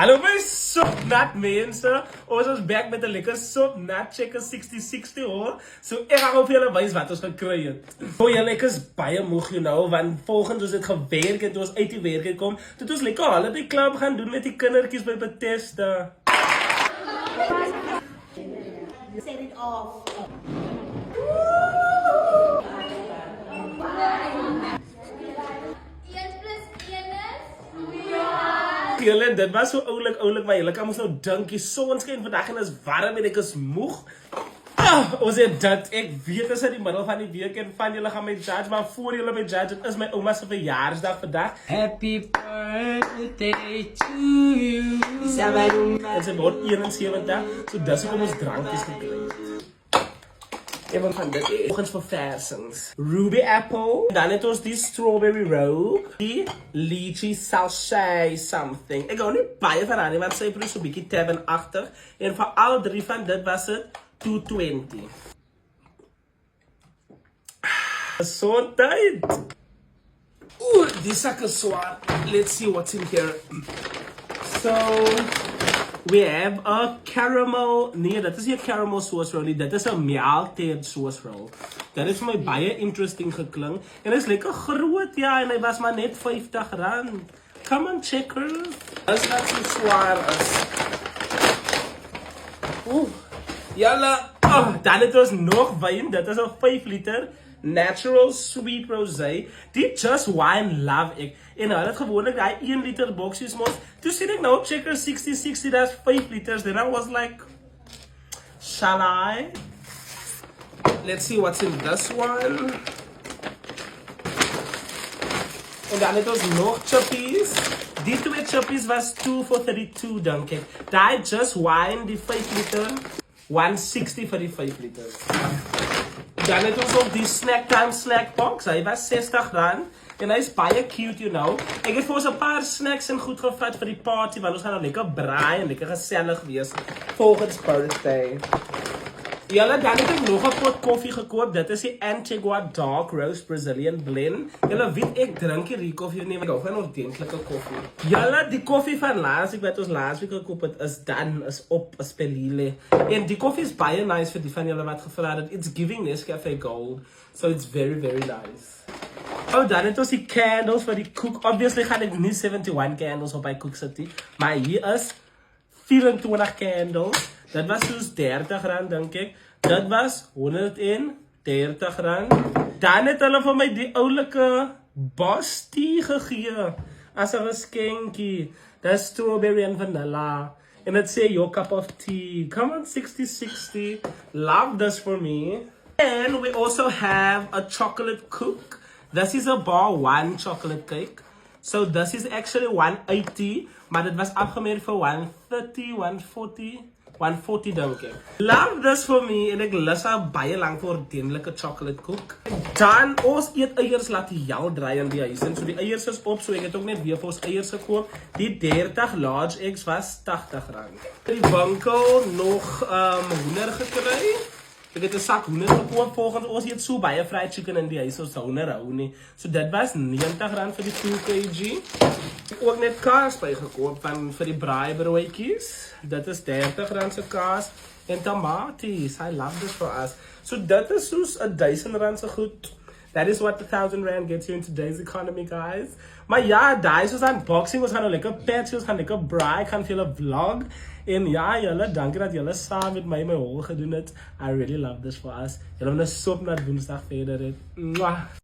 Hallo my Sopnat mense, ons is back met 'n lekker Sopnat Checker 6060 hoor. So ek gaan vir julle wys wat ons gekry het. So julle ek is baie moeg you know, want volgens ons het gewerk en toe ons uit die werk kom, toe ons lekker holiday club gaan doen met die kindertjies by Bethesda. Set it off. Julle, dit was so oulik, maar julle kan ons nou dink, die son skyn vandag en is warm en ek is moeg. Ons het dit, ek weet is in die middel van die week en van julle gaan my judge, maar voor julle my judge, het is my oma se verjaarsdag vandag. Happy birthday to you. En sy word 71, so dis hoekom ons drankies gekry het. Even van dit, volgens verversings. Ruby apple, dan het ons die strawberry rogue, die lychee sachet something. Ek hou nie baie van haar nie, want sy het so 'n bietjie tavernagtig. En vir al drie van dit was dit $2.20. Gesondheid. Oeh, die sak is swaar. Let's see what's in here. So, we have a caramel, nee, dit is nie 'n caramel sauce roll nie, dit is 'n melted sauce roll. Dit is vir my baie interesting geklink, en is lekker groot, ja, en hy was maar net R50. Come on, checkers. As dat so swaar is. Oeh, jylle, dan het ons nog wyn, dit is 'n 5 liter, natural sweet rosé, die Just Wine love ek, en hulle het gewoonlik die 1 liter boksies mos, toe sien ek nou op Checker 6060, that's 5 liters, then I was like, shall I? Let's see what's in this one. En dan het ons nog chippies, die 2 chippies was 2 for $32, dink ek, die Just Wine, die 5 liter, $160 vir die 5 liters. Dan het ons ook die Snack Time snack box, hy was R60, en hy is baie cute, you know. Ek het vir ons 'n paar snacks en goed gevat vir die party, want ons gaan nou lekker braai en lekker gesellig wees, volgens birthday. Julle, dan het ek nog 'n pot koffie gekoop, dit is die Antigua Dark Roast Brazilian Blend. Julle weet ek drink hierdie koffie nie, maar ek hou van ordentlike koffie. Julle, die koffie van laasweek wat ons laasweek gekoop het, is op, is Pelile. En die koffie is baie nice vir die van julle wat gevra het. It's giving Nescafe Gold, so it's very, very nice. Oh, dan het ons die candles vir die koek. Obviously gaan ek nie 71 candles op my koek sit nie, maar hier is 24 candles. Dit was soos R30, dink ek. Dit was R130. Dan het hulle vir my die oulike Boss Tea gegee as 'n geskenkie. Dis strawberry en vanilla. En dit sê your cup of tea. Come on, 6060. Love this for me. And we also have a chocolate cook. This is a bar 1 chocolate cake. So this is actually $180, maar dit was afgemeet vir $130, $140, dink ek. Love this for me, en ek lus al baie lank vir ordentlike chocolate cook. Dan, ons eet eiers laat die jou draai in die huis, en so die eiers is op, so ek het ook net weer vir ons eiers gekoop. Die 30 large eggs was R80. Die winkel nog hoender gekry. Ek het 'n sak hoender gekoop, volgens ons eet so baie fried chicken in die huis, ons hoender hou nie. So dit was R90 vir die 2 kg. Ek het ook net kaas by gekoop vir die braaibroodjies. Dit is R30 se kaas en tomaties. I love this for us. So dit is soos R1000 se goed. That is what R1,000 gets you in today's economy, guys. Maar ja, daar is ons unboxing, ons gaan nou lekker patch, ons gaan lekker braai, gaan vir julle vlog. En ja, julle, dankie dat julle saam met my hol gedoen het. I really love this for us. Julle moet 'n Sopnat Woensdag verder het. Mwah.